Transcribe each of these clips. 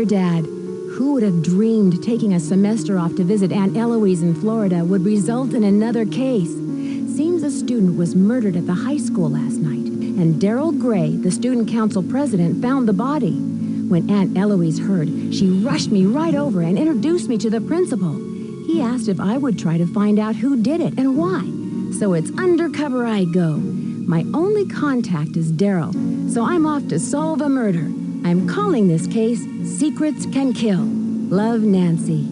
Dear Dad, who would have dreamed taking a semester off to visit Aunt Eloise in Florida would result in another case? Seems a student was murdered at the high school last night, and Darrell Gray, the student council president, found the body. When Aunt Eloise heard, she rushed me right over and introduced me to the principal. He asked if I would try to find out who did it and why. So it's undercover I go. My only contact is Darrell, so I'm off to solve a murder. I'm calling this case Secrets Can Kill. Love, Nancy.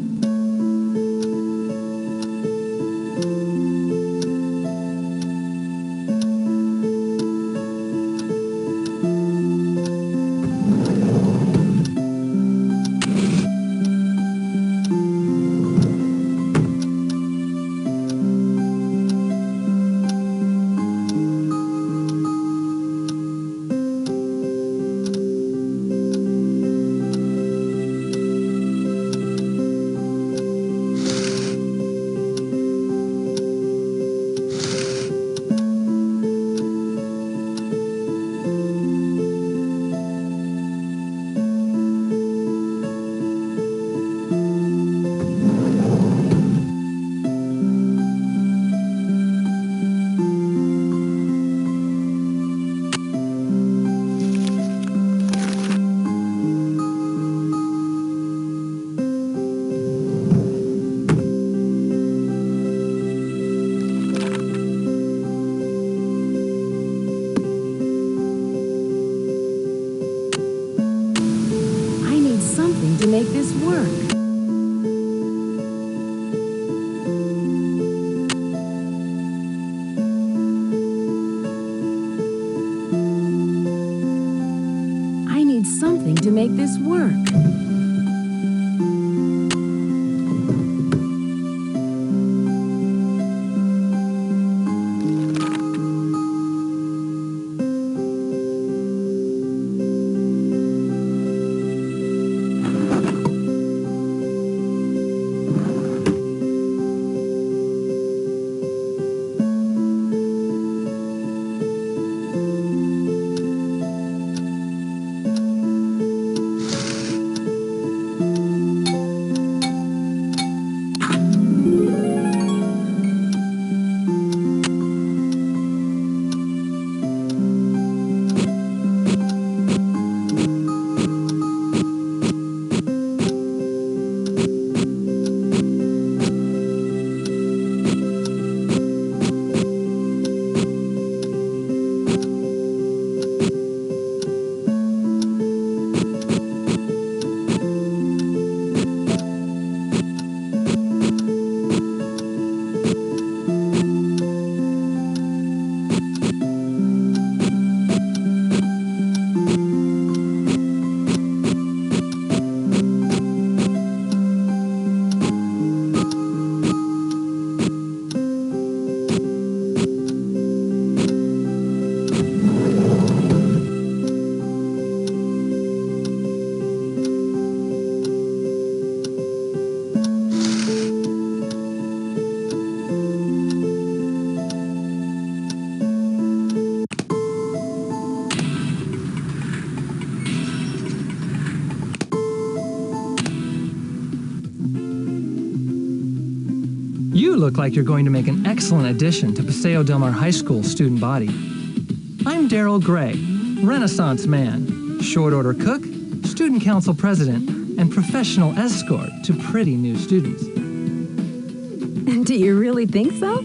To make this work. I need something to make this work. You look like you're going to make an excellent addition to Paseo del Mar High School student body. I'm Darrell Gray, Renaissance man, short order cook, student council president, and professional escort to pretty new students. Do you really think so?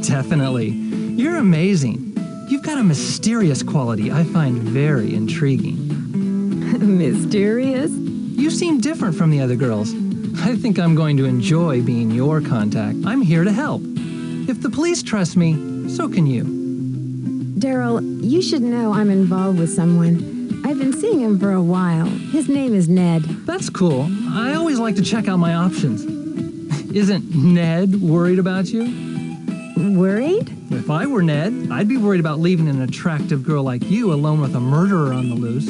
Definitely. You're amazing. You've got a mysterious quality I find very intriguing. Mysterious? You seem different from the other girls. I think I'm going to enjoy being your contact. I'm here to help. If the police trust me, so can you. Darrell, you should know I'm involved with someone. I've been seeing him for a while. His name is Ned. That's cool. I always like to check out my options. Isn't Ned worried about you? Worried? If I were Ned, I'd be worried about leaving an attractive girl like you alone with a murderer on the loose.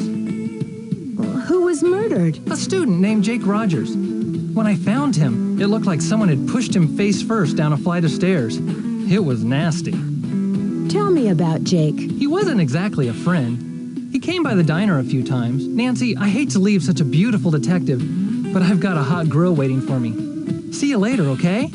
Who was murdered? A student named Jake Rogers. When I found him, it looked like someone had pushed him face first down a flight of stairs. It was nasty. Tell me about Jake. He wasn't exactly a friend. He came by the diner a few times. Nancy, I hate to leave such a beautiful detective, but I've got a hot grill waiting for me. See you later, okay?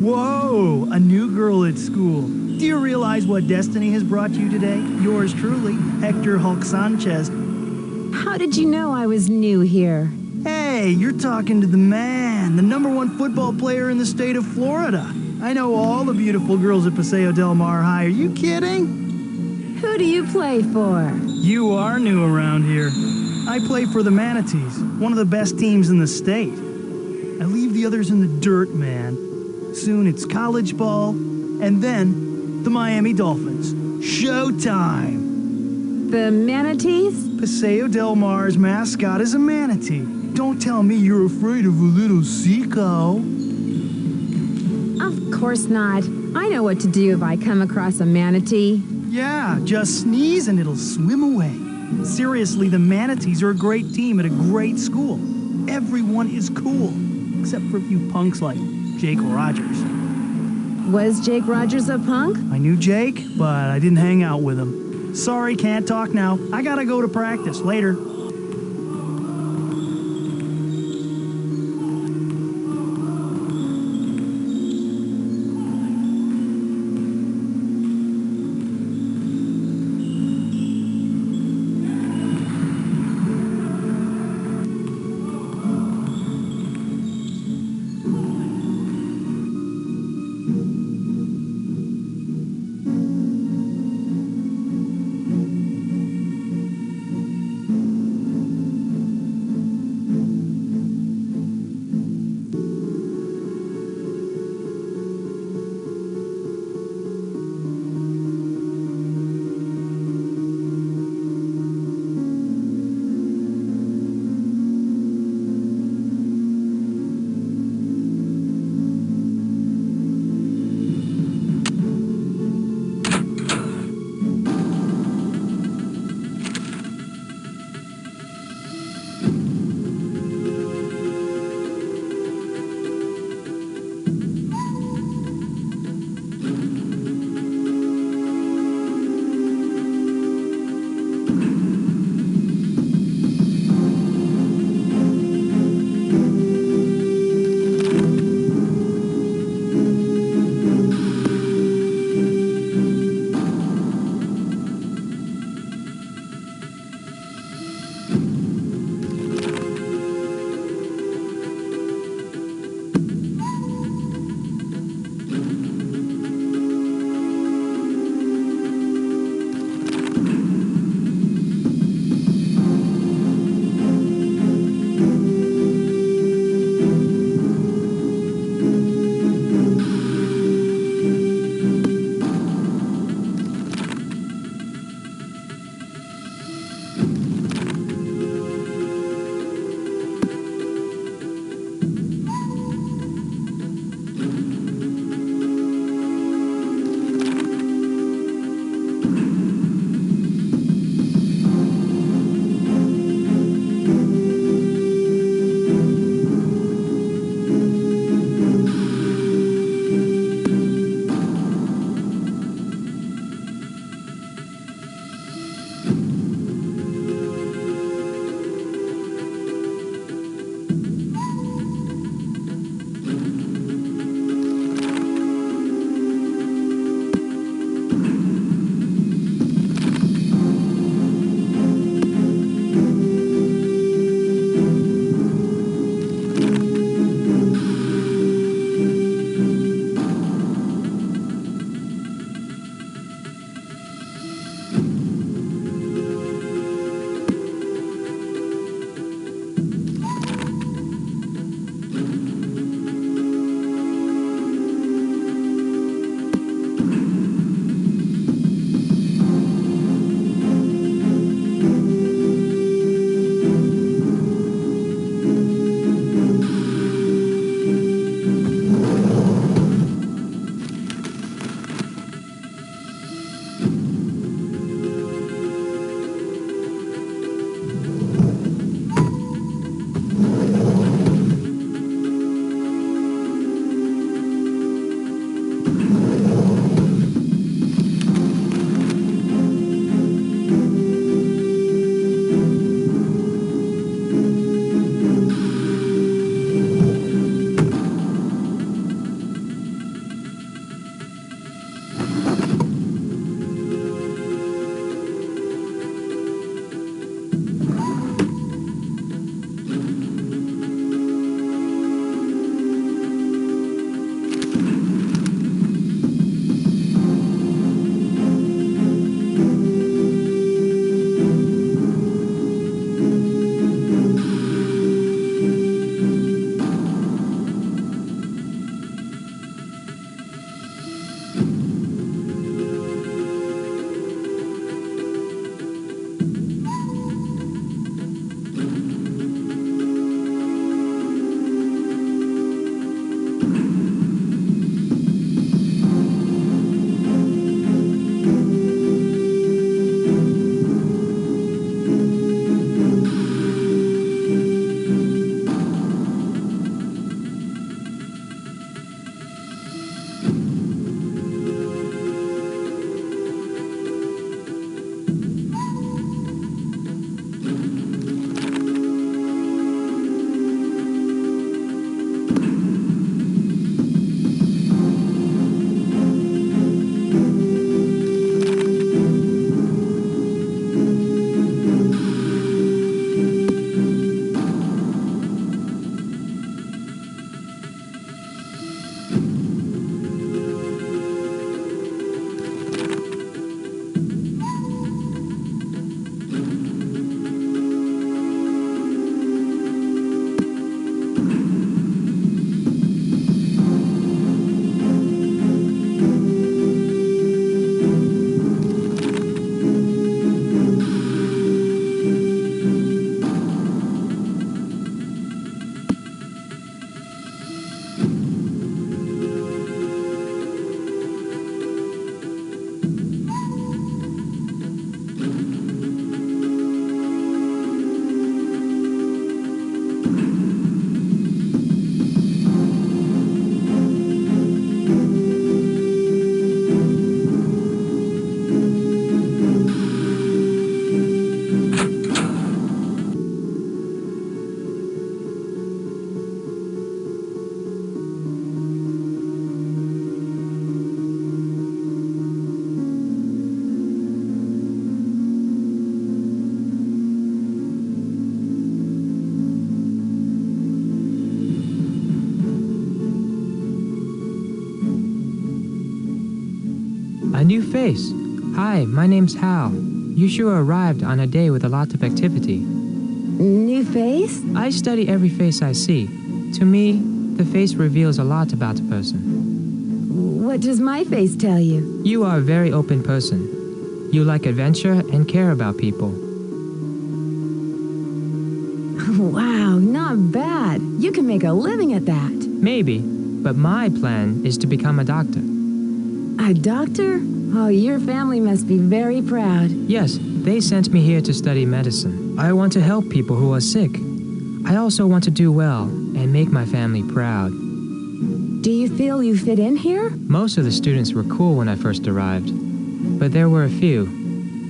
Whoa, a new girl at school. Do you realize what destiny has brought you today? Yours truly, Hector Hulk Sanchez. How did you know I was new here? Hey, you're talking to the man, the #1 football player in the state of Florida. I know all the beautiful girls at Paseo del Mar High. Are you kidding? Who do you play for? You are new around here. I play for the Manatees, one of the best teams in the state. I leave the others in the dirt, man. Soon it's college ball, and then the Miami Dolphins. Showtime! The Manatees? Paseo del Mar's mascot is a manatee. Don't tell me you're afraid of a little seaco. Of course not. I know what to do if I come across a manatee. Yeah, just sneeze and it'll swim away. Seriously, the Manatees are a great team at a great school. Everyone is cool, except for a few punks like Jake Rogers. Was Jake Rogers a punk? I knew Jake, but I didn't hang out with him. Sorry, can't talk now. I gotta go to practice. Later. new face. Hi, my name's Hal. You sure arrived on a day with a lot of activity. New face? I study every face I see. To me, the face reveals a lot about a person. What does my face tell you? You are a very open person. You like adventure and care about people. Wow, not bad. You can make a living at that. Maybe, but my plan is to become a doctor. A doctor? Oh, your family must be very proud. Yes, they sent me here to study medicine. I want to help people who are sick. I also want to do well and make my family proud. Do you feel you fit in here? Most of the students were cool when I first arrived, but there were a few,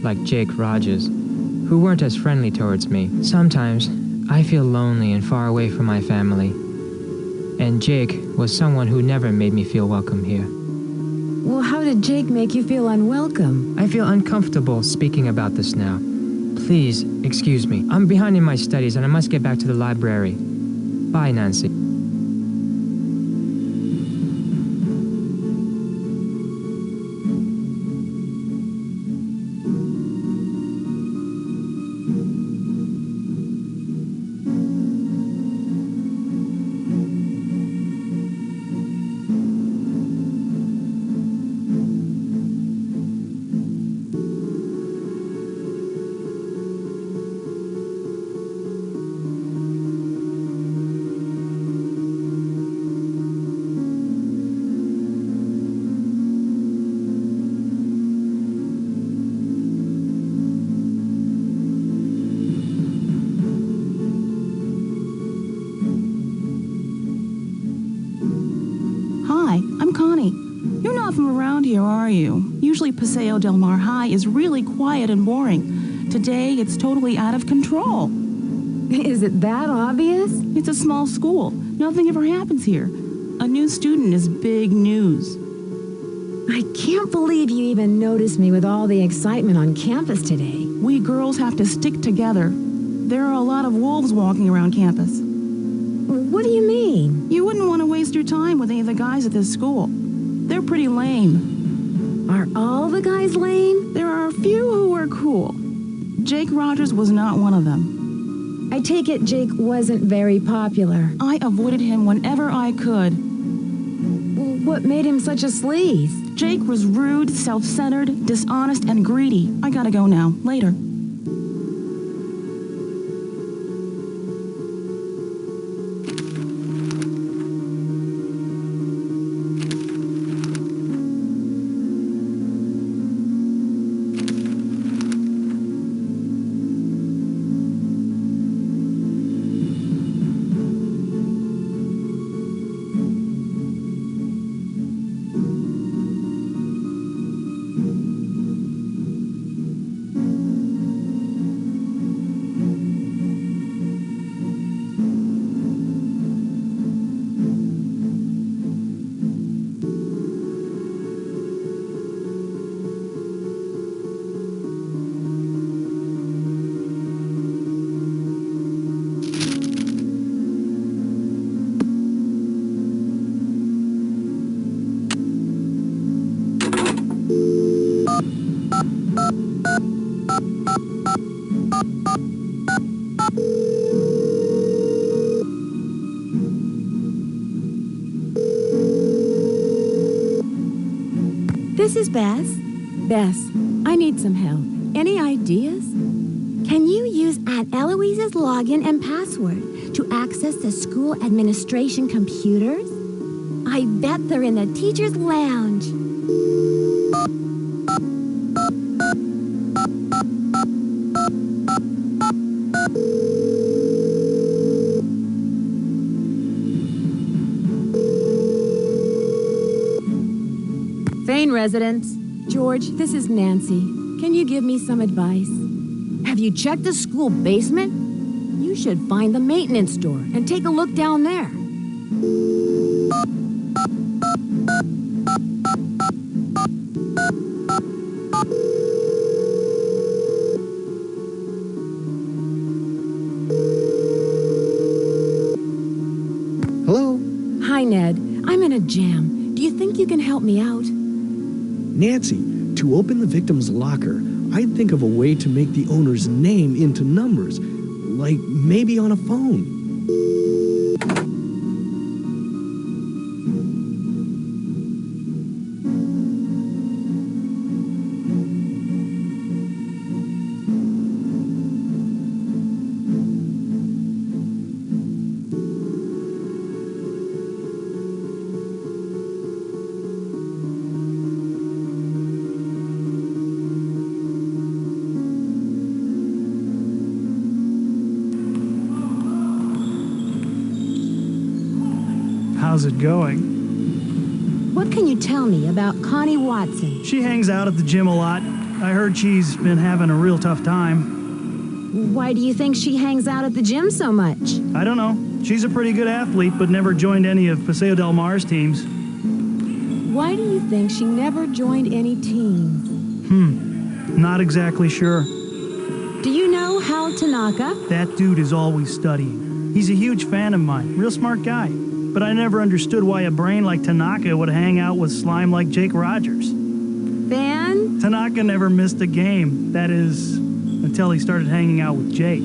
like Jake Rogers, who weren't as friendly towards me. Sometimes, I feel lonely and far away from my family. And Jake was someone who never made me feel welcome here. Well, how did Jake make you feel unwelcome? I feel uncomfortable speaking about this now. Please, excuse me. I'm behind in my studies and I must get back to the library. Bye, Nancy. You're not from around here, are you? Usually Paseo del Mar High is really quiet and boring. Today, it's totally out of control. Is it that obvious? It's a small school. Nothing ever happens here. A new student is big news. I can't believe you even noticed me with all the excitement on campus today. We girls have to stick together. There are a lot of wolves walking around campus. What do you mean? You wouldn't want to waste your time with any of the guys at this school. They're pretty lame. Are all the guys lame? There are a few who are cool. Jake Rogers was not one of them. I take it Jake wasn't very popular. I avoided him whenever I could. What made him such a sleaze? Jake was rude, self-centered, dishonest, and greedy. I gotta go now. Later. This is Bess. Bess, I need some help. Any ideas? Can you use Aunt Eloise's login and password to access the school administration computers? I bet they're in the teacher's lounge. Thane residence. George, this is Nancy. Can you give me some advice? Have you checked the school basement? You should find the maintenance door and take a look down there. Hello? Hi, Ned. I'm in a jam. Do you think you can help me out? Nancy, To open the victim's locker, I'd think of a way to make the owner's name into numbers, like maybe on a phone. How's it going? What can you tell me about Connie Watson? She hangs out at the gym a lot. I heard she's been having a real tough time. Why do you think she hangs out at the gym so much? I don't know. She's a pretty good athlete, but never joined any of Paseo del Mar's teams. Why do you think she never joined any teams? Not exactly sure. Do you know Hal Tanaka? That dude is always studying. He's a huge fan of mine. Real smart guy. But I never understood why a brain like Tanaka would hang out with slime like Jake Rogers. Fan? Tanaka never missed a game. That is, until he started hanging out with Jake.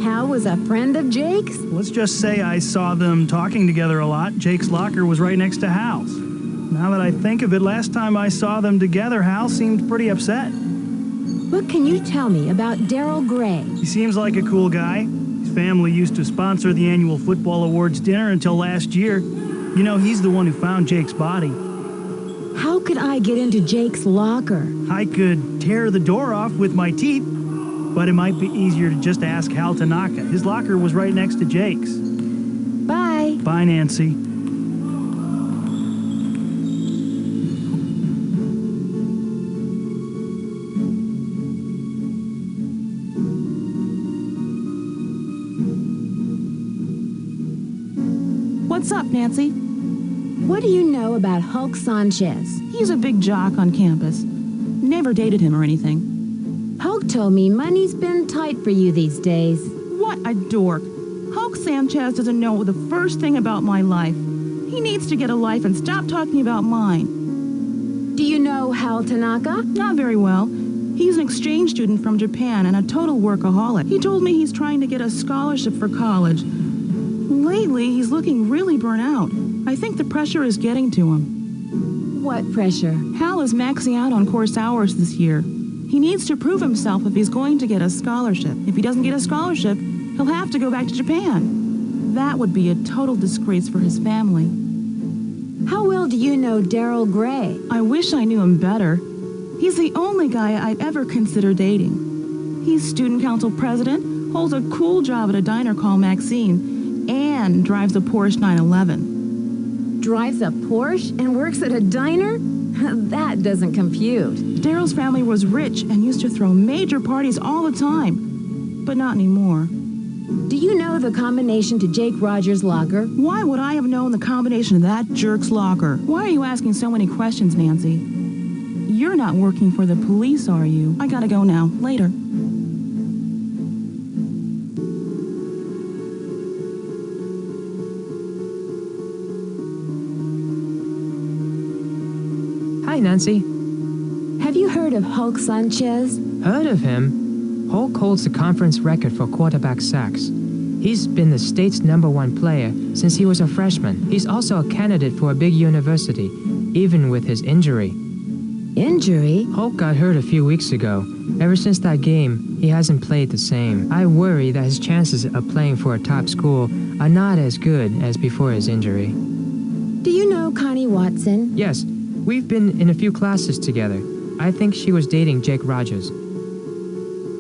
Hal was a friend of Jake's? Let's just say I saw them talking together a lot. Jake's locker was right next to Hal's. Now that I think of it, last time I saw them together, Hal seemed pretty upset. What can you tell me about Daryl Gray? He seems like a cool guy. His family used to sponsor the annual football awards dinner until last year. You know, he's the one who found Jake's body. How could I get into Jake's locker? I could tear the door off with my teeth, but it might be easier to just ask Hal Tanaka. His locker was right next to Jake's. Bye. Bye, Nancy. What's up, Nancy? What do you know about Hulk Sanchez? He's a big jock on campus. Never dated him or anything. Hulk told me money's been tight for you these days. What a dork. Hulk Sanchez doesn't know the first thing about my life. He needs to get a life and stop talking about mine. Do you know Hal Tanaka? Not very well. He's an exchange student from Japan and a total workaholic. He told me he's trying to get a scholarship for college. Lately, he's looking really burnt out. I think the pressure is getting to him. What pressure? Hal is maxing out on course hours this year. He needs to prove himself if he's going to get a scholarship. If he doesn't get a scholarship, he'll have to go back to Japan. That would be a total disgrace for his family. How well do you know Daryl Gray? I wish I knew him better. He's the only guy I'd ever consider dating. He's student council president, holds a cool job at a diner called Maxine, and drives a Porsche 911. Drives a Porsche and works at a diner? That doesn't compute. Daryl's family was rich and used to throw major parties all the time, but not anymore. Do you know the combination to Jake Rogers' locker? Why would I have known the combination of that jerk's locker? Why are you asking so many questions, Nancy? You're not working for the police, are you? I gotta go now. Later. Hi, Nancy. Have you heard of Hulk Sanchez? Heard of him? Hulk holds the conference record for quarterback sacks. He's been the state's #1 player since he was a freshman. He's also a candidate for a big university, even with his injury. Injury? Hulk got hurt a few weeks ago. Ever since that game, he hasn't played the same. I worry that his chances of playing for a top school are not as good as before his injury. Do you know Connie Watson? Yes, we've been in a few classes together. I think she was dating Jake Rogers.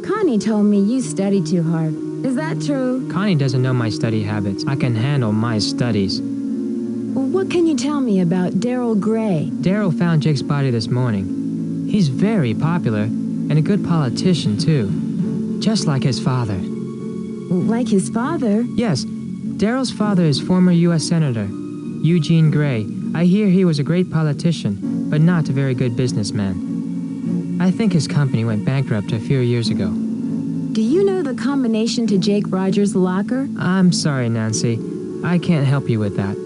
Connie told me you study too hard. Is that true? Connie doesn't know my study habits. I can handle my studies. What can you tell me about Daryl Gray? Daryl found Jake's body this morning. He's very popular and a good politician, too. Just like his father. Like his father? Yes, Daryl's father is former U.S. Senator Eugene Gray. I hear he was a great politician, but not a very good businessman. I think his company went bankrupt a few years ago. Do you know the combination to Jake Rogers' locker? I'm sorry, Nancy. I can't help you with that.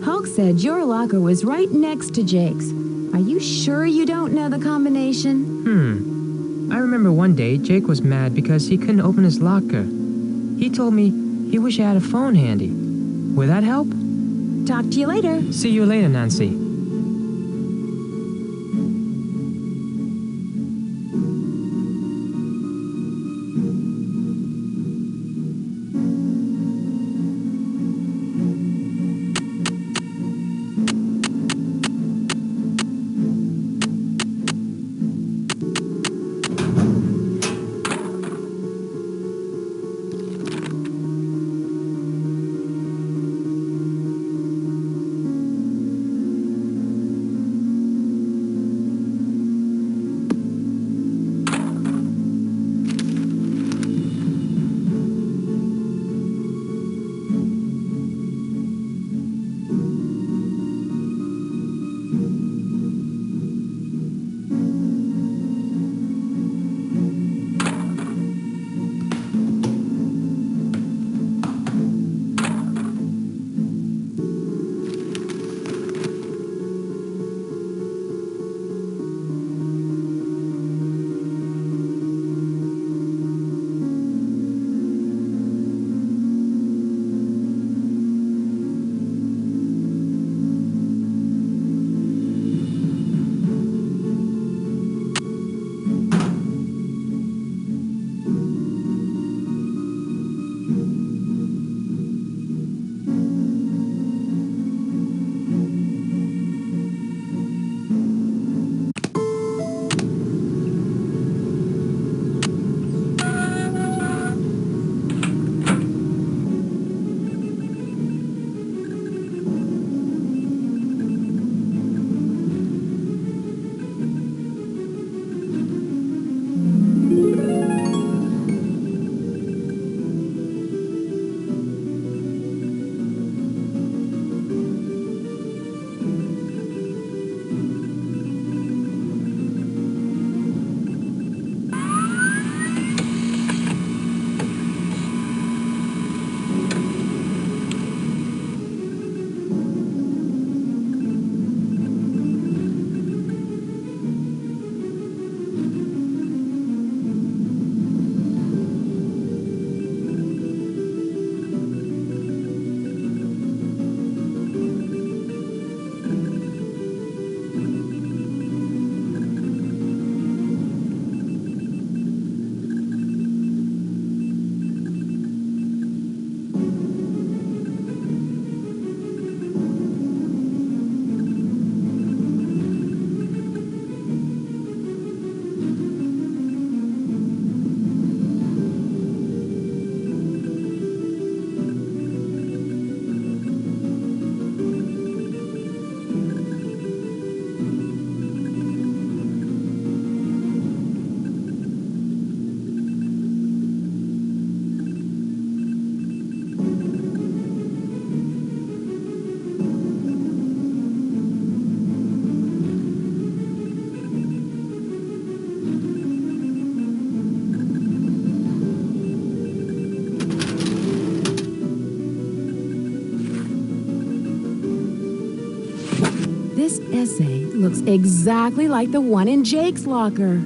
Hulk said your locker was right next to Jake's. Are you sure you don't know the combination? I remember one day Jake was mad because he couldn't open his locker. He told me he wished he had a phone handy. Would that help? Talk to you later. See you later, Nancy. This essay looks exactly like the one in Jake's locker.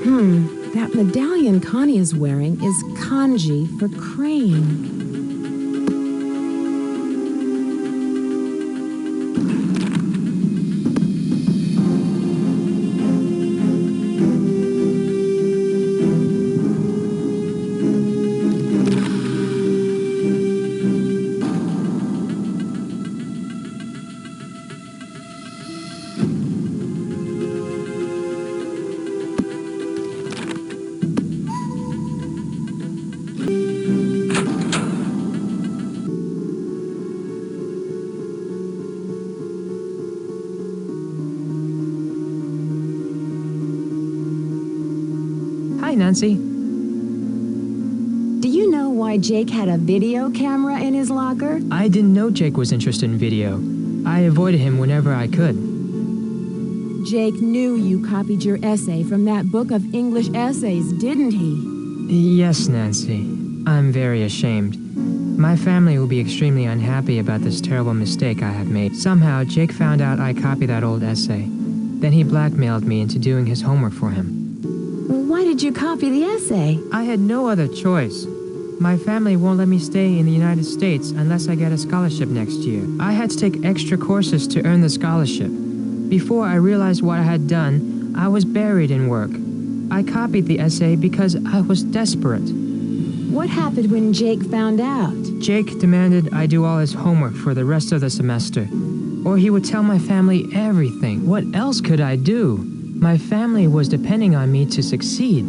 That medallion Connie is wearing is kanji for crane. Hi, Nancy. Do you know why Jake had a video camera in his locker? I didn't know Jake was interested in video. I avoided him whenever I could. Jake knew you copied your essay from that book of English essays, didn't he? Yes, Nancy. I'm very ashamed. My family will be extremely unhappy about this terrible mistake I have made. Somehow, Jake found out I copied that old essay. Then he blackmailed me into doing his homework for him. Why did you copy the essay? I had no other choice. My family won't let me stay in the United States unless I get a scholarship next year. I had to take extra courses to earn the scholarship. Before I realized what I had done, I was buried in work. I copied the essay because I was desperate. What happened when Jake found out? Jake demanded I do all his homework for the rest of the semester, or he would tell my family everything. What else could I do? My family was depending on me to succeed.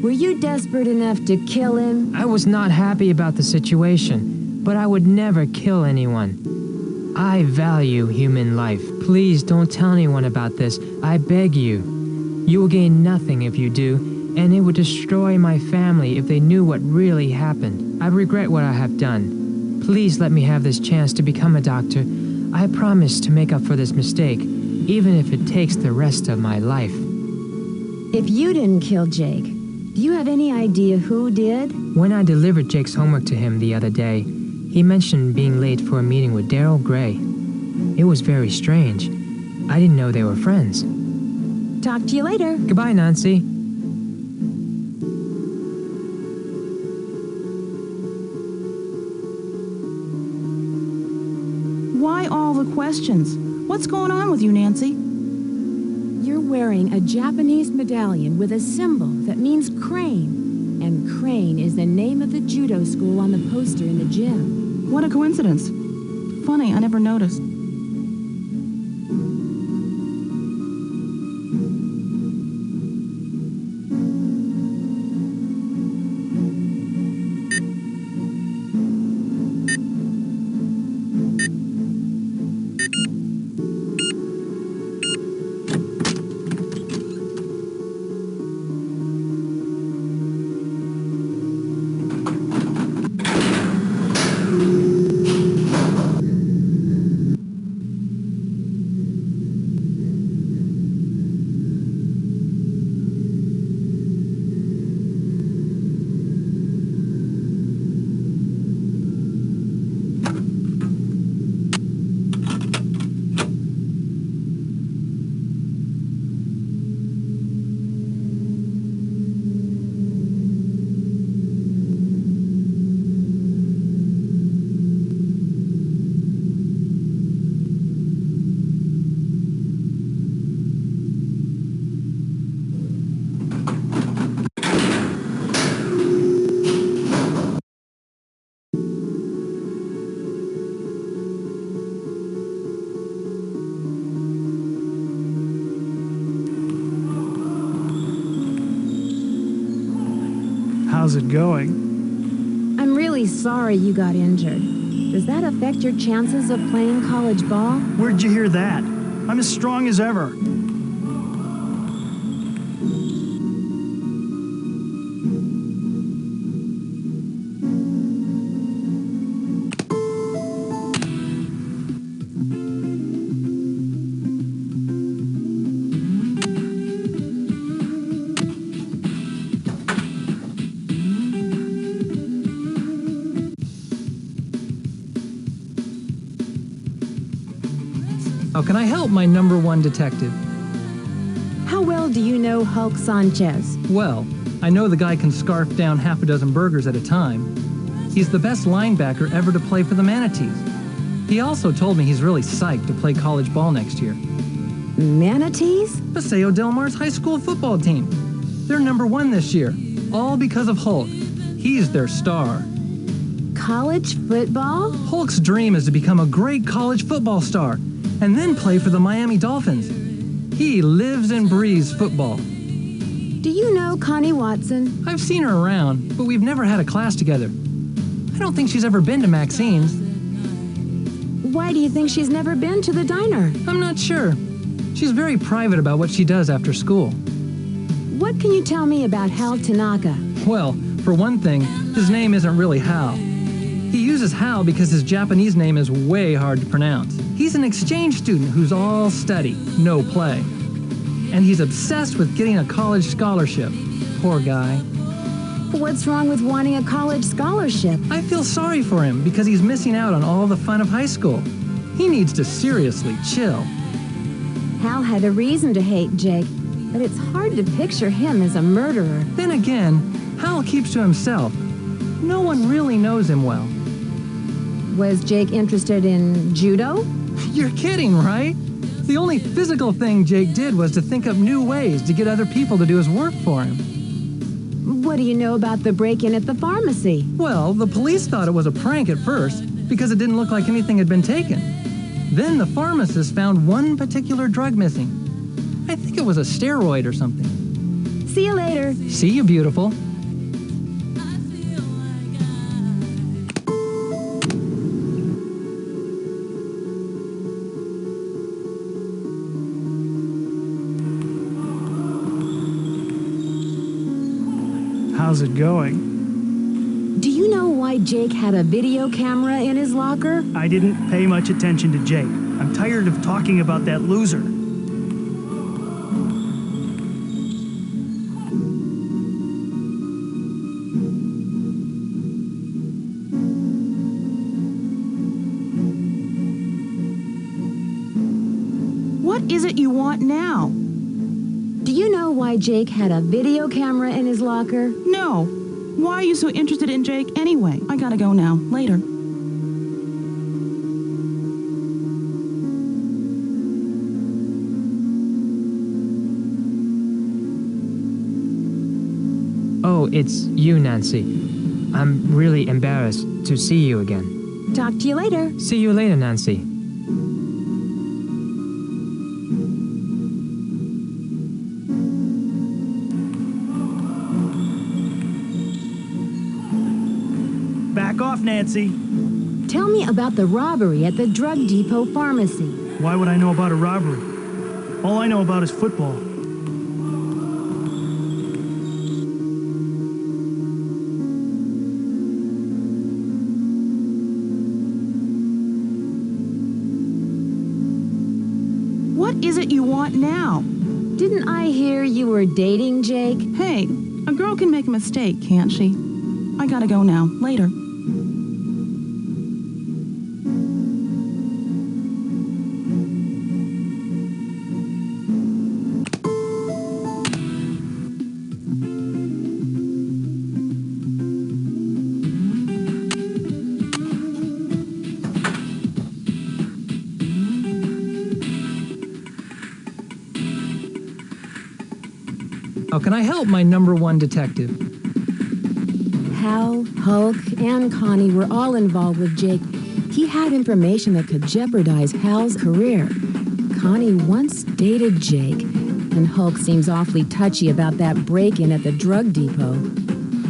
Were you desperate enough to kill him? I was not happy about the situation, but I would never kill anyone. I value human life. Please don't tell anyone about this. I beg you. You will gain nothing if you do, and it would destroy my family if they knew what really happened. I regret what I have done. Please let me have this chance to become a doctor. I promise to make up for this mistake, even if it takes the rest of my life. If you didn't kill Jake, do you have any idea who did? When I delivered Jake's homework to him the other day, he mentioned being late for a meeting with Daryl Gray. It was very strange. I didn't know they were friends. Talk to you later. Goodbye, Nancy. Why all the questions? What's going on with you, Nancy? You're wearing a Japanese medallion with a symbol that means crane. And Crane is the name of the judo school on the poster in the gym. What a coincidence. Funny, I never noticed. How's it going? I'm really sorry you got injured. Does that affect your chances of playing college ball? Where'd you hear that? I'm as strong as ever. How can I help, my #1 detective? How well do you know Hulk Sanchez? Well, I know the guy can scarf down half a dozen burgers at a time. He's the best linebacker ever to play for the Manatees. He also told me he's really psyched to play college ball next year. Manatees? Paseo del Mar's high school football team. They're #1 this year, all because of Hulk. He's their star. College football? Hulk's dream is to become a great college football star and then play for the Miami Dolphins. He lives and breathes football. Do you know Connie Watson? I've seen her around, but we've never had a class together. I don't think she's ever been to Maxine's. Why do you think she's never been to the diner? I'm not sure. She's very private about what she does after school. What can you tell me about Hal Tanaka? Well, for one thing, his name isn't really Hal. He uses Hal because his Japanese name is way hard to pronounce. He's an exchange student who's all study, no play. And he's obsessed with getting a college scholarship. Poor guy. What's wrong with wanting a college scholarship? I feel sorry for him because he's missing out on all the fun of high school. He needs to seriously chill. Hal had a reason to hate Jake, but it's hard to picture him as a murderer. Then again, Hal keeps to himself. No one really knows him well. Was Jake interested in judo? You're kidding, right? The only physical thing Jake did was to think up new ways to get other people to do his work for him. What do you know about the break-in at the pharmacy? Well, the police thought it was a prank at first because it didn't look like anything had been taken. Then the pharmacist found one particular drug missing. I think it was a steroid or something. See you later. See you, beautiful. How's it going? Do you know why Jake had a video camera in his locker? I didn't pay much attention to Jake. I'm tired of talking about that loser. What is it you want now? Do you know why Jake had a video camera in his locker? No. Why are you so interested in Jake anyway? I gotta go now. Later. Oh, it's you, Nancy. I'm really embarrassed to see you again. Talk to you later. See you later, Nancy. Back off, Nancy. Tell me about the robbery at the drug depot pharmacy. Why would I know about a robbery? All I know about is football. What is it you want now? Didn't I hear you were dating Jake? Hey, a girl can make a mistake, can't she? I gotta go now. Later. How can I help, my #1 detective? Hal, Hulk, and Connie were all involved with Jake. He had information that could jeopardize Hal's career. Connie once dated Jake, and Hulk seems awfully touchy about that break-in at the drug depot.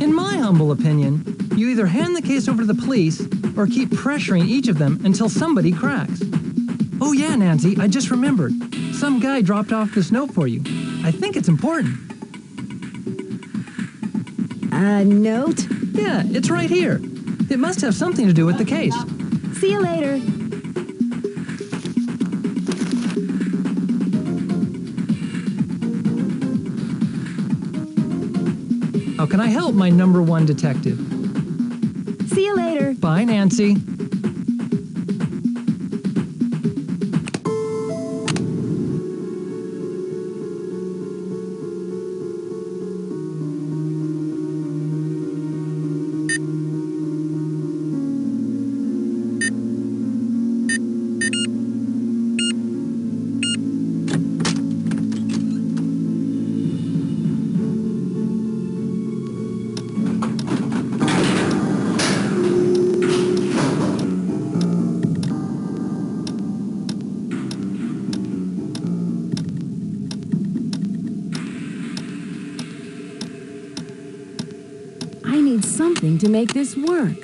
In my humble opinion, you either hand the case over to the police or keep pressuring each of them until somebody cracks. Oh yeah, Nancy, I just remembered. Some guy dropped off this note for you. I think it's important. A note? Yeah, it's right here. It must have something to do with the case. See you later. How can I help, my #1 detective? See you later. Bye, Nancy. need something to make this work.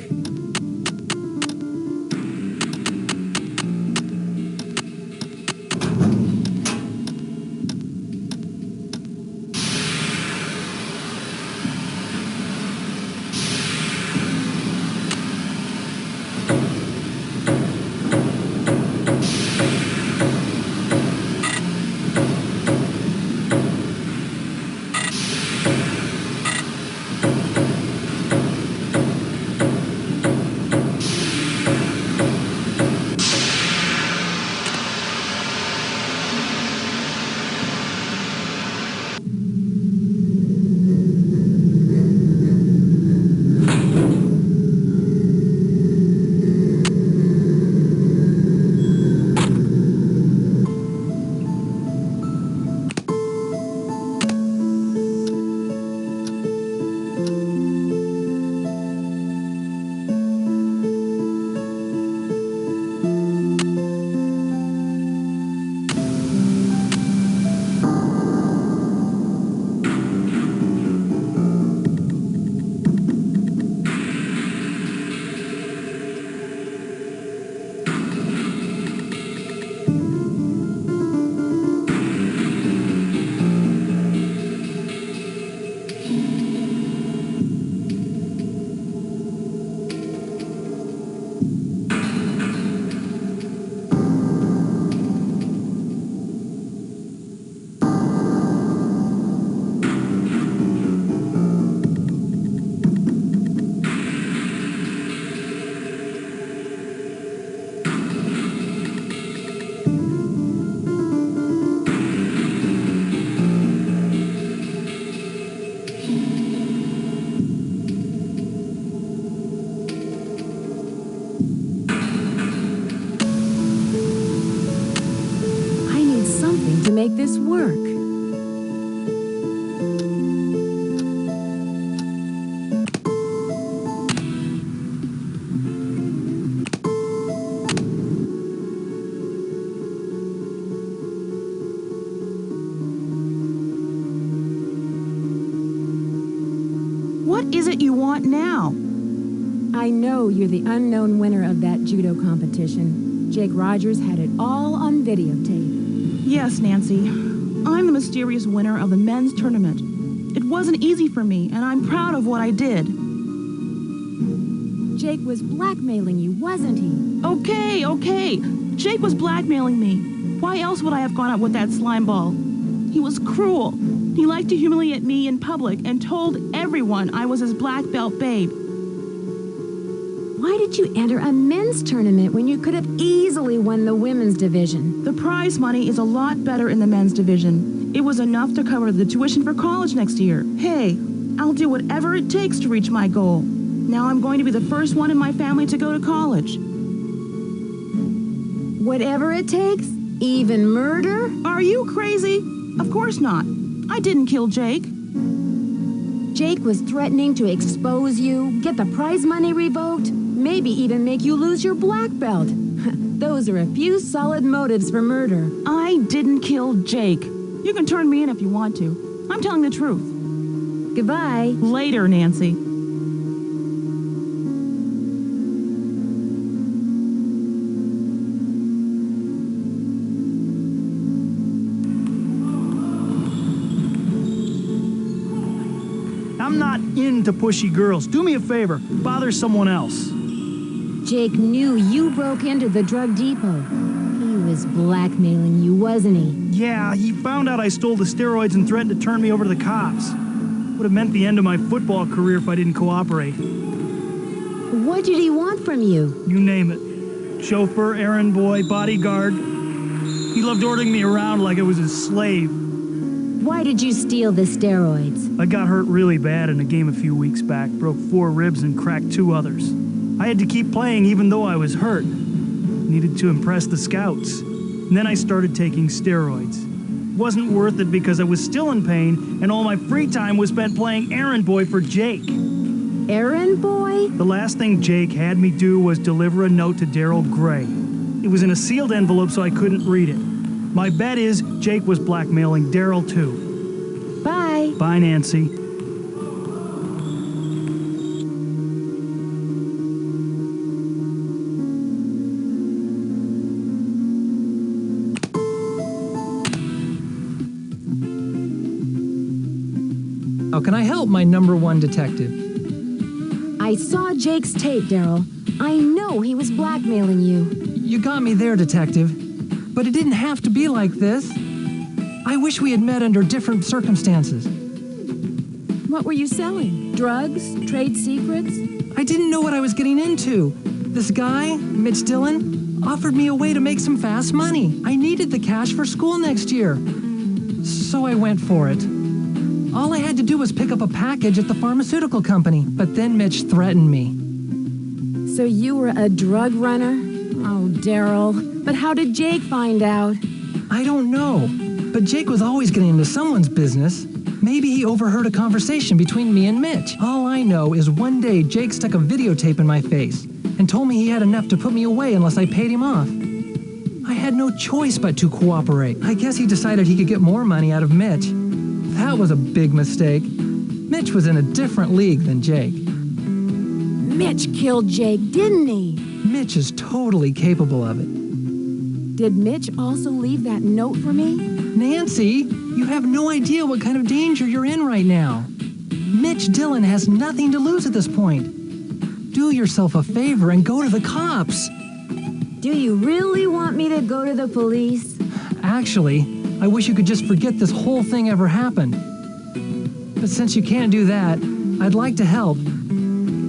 To make this work. What is it you want now? I know you're the unknown winner of that judo competition. Jake Rogers had it all on videotape. Yes, Nancy. I'm the mysterious winner of the men's tournament. It wasn't easy for me, and I'm proud of what I did. Jake was blackmailing you, wasn't he? Okay. Jake was blackmailing me. Why else would I have gone out with that slime ball? He was cruel. He liked to humiliate me in public and told everyone I was his black belt babe. Why did you enter a men's tournament when you could have easily won the women's division? The prize money is a lot better in the men's division. It was enough to cover the tuition for college next year. Hey, I'll do whatever it takes to reach my goal. Now I'm going to be the first one in my family to go to college. Whatever it takes? Even murder? Are you crazy? Of course not. I didn't kill Jake. Jake was threatening to expose you, get the prize money revoked, maybe even make you lose your black belt. Those are a few solid motives for murder. I didn't kill Jake. You can turn me in if you want to. I'm telling the truth. Goodbye. Later, Nancy. I'm not into pushy girls. Do me a favor. Bother someone else. Jake knew you broke into the drug depot. He was blackmailing you, wasn't he? Yeah, he found out I stole the steroids and threatened to turn me over to the cops. Would have meant the end of my football career if I didn't cooperate. What did he want from you? You name it. Chauffeur, errand boy, bodyguard. He loved ordering me around like I was his slave. Why did you steal the steroids? I got hurt really bad in a game a few weeks back, broke 4 ribs and cracked 2 others. I had to keep playing even though I was hurt. Needed to impress the scouts. And then I started taking steroids. Wasn't worth it because I was still in pain and all my free time was spent playing errand boy for Jake. Errand boy? The last thing Jake had me do was deliver a note to Darryl Gray. It was in a sealed envelope so I couldn't read it. My bet is Jake was blackmailing Darryl too. Bye. Bye, Nancy. How can I help, my #1 detective? I saw Jake's tape, Daryl. I know he was blackmailing you. You got me there, detective. But it didn't have to be like this. I wish we had met under different circumstances. What were you selling? Drugs? Trade secrets? I didn't know what I was getting into. This guy, Mitch Dillon, offered me a way to make some fast money. I needed the cash for school next year. So I went for it. All I had to do was pick up a package at the pharmaceutical company, but then Mitch threatened me. So you were a drug runner? Oh, Daryl. But how did Jake find out? I don't know, but Jake was always getting into someone's business. Maybe he overheard a conversation between me and Mitch. All I know is one day Jake stuck a videotape in my face and told me he had enough to put me away unless I paid him off. I had no choice but to cooperate. I guess he decided he could get more money out of Mitch. That was a big mistake. Mitch was in a different league than Jake. Mitch killed Jake, didn't he? Mitch is totally capable of it. Did Mitch also leave that note for me? Nancy, you have no idea what kind of danger you're in right now. Mitch Dillon has nothing to lose at this point. Do yourself a favor and go to the cops. Do you really want me to go to the police? Actually, I wish you could just forget this whole thing ever happened. But since you can't do that, I'd like to help.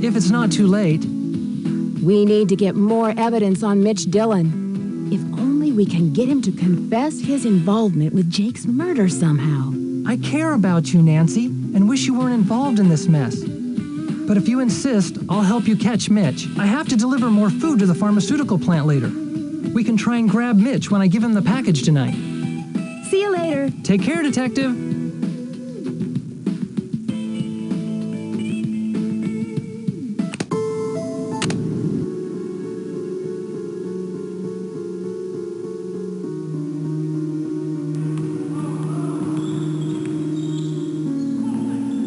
If it's not too late. We need to get more evidence on Mitch Dillon. If only we can get him to confess his involvement with Jake's murder somehow. I care about you, Nancy, and wish you weren't involved in this mess. But if you insist, I'll help you catch Mitch. I have to deliver more food to the pharmaceutical plant later. We can try and grab Mitch when I give him the package tonight. See you later. Take care, detective.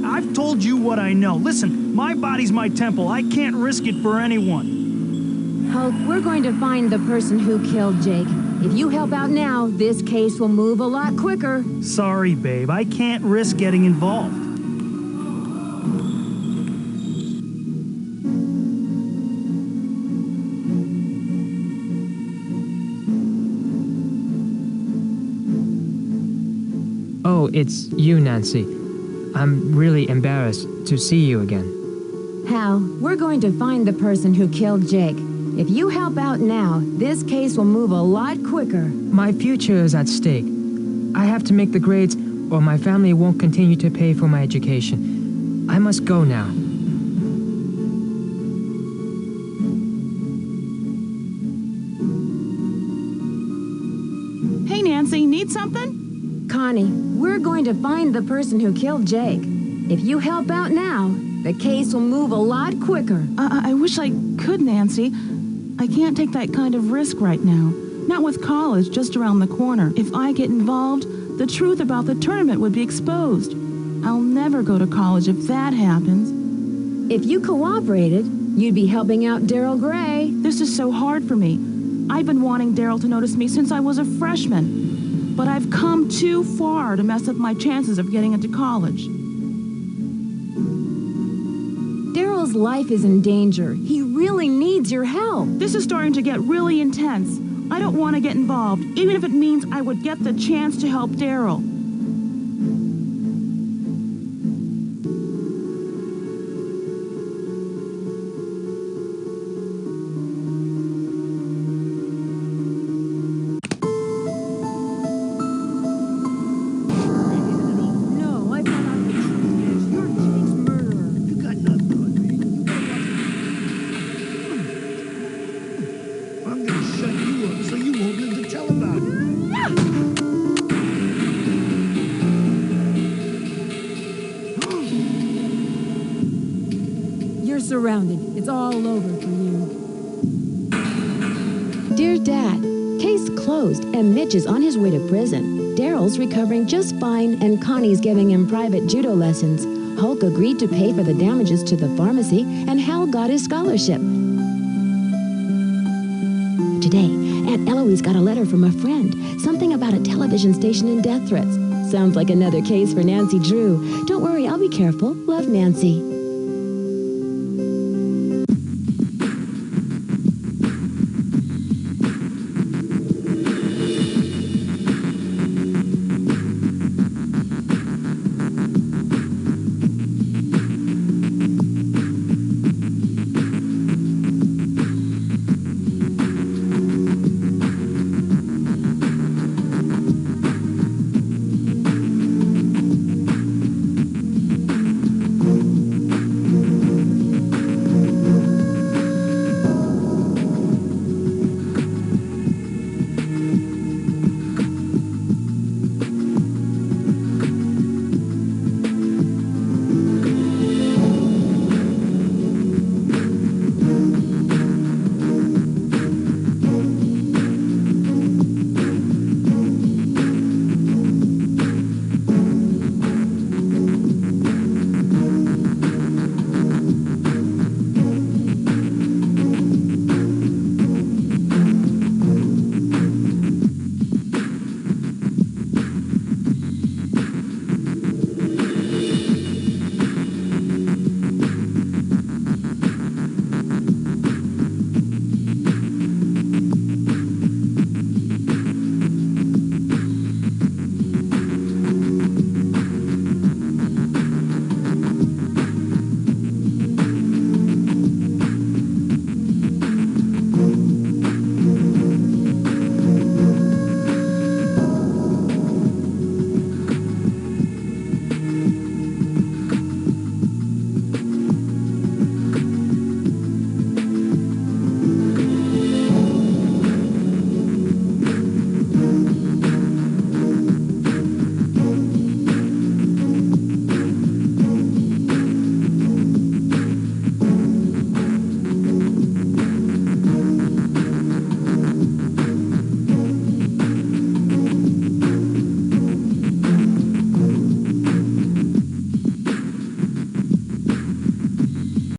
I've told you what I know. Listen, my body's my temple. I can't risk it for anyone. Hulk, we're going to find the person who killed Jake. If you help out now, this case will move a lot quicker. Sorry, babe. I can't risk getting involved. Oh, it's you, Nancy. I'm really embarrassed to see you again. Hal, we're going to find the person who killed Jake. If you help out now, this case will move a lot quicker. My future is at stake. I have to make the grades or my family won't continue to pay for my education. I must go now. Hey, Nancy, need something? Connie, we're going to find the person who killed Jake. If you help out now, the case will move a lot quicker. I wish I could, Nancy. I can't take that kind of risk right now. Not with college just around the corner. If I get involved, the truth about the tournament would be exposed. I'll never go to college if that happens. If you cooperated, you'd be helping out Daryl Gray. This is so hard for me. I've been wanting Daryl to notice me since I was a freshman. But I've come too far to mess up my chances of getting into college. Daryl's life is in danger. He really needs your help. This is starting to get really intense. I don't want to get involved, even if it means I would get the chance to help Daryl. No, I found out the truth. You're Jake's murderer. You got nothing on me. I'm gonna shut you up so you won't live to tell about it. You're surrounded. It's all over for you. Dear Dad, case closed and Mitch is on his way to prison. Daryl's recovering just fine and Connie's giving him private judo lessons. Hulk agreed to pay for the damages to the pharmacy and Hal got his scholarship. Today, Aunt Eloise got a letter from a friend, something about a television station and death threats. Sounds like another case for Nancy Drew. Don't worry, I'll be careful. Love, Nancy.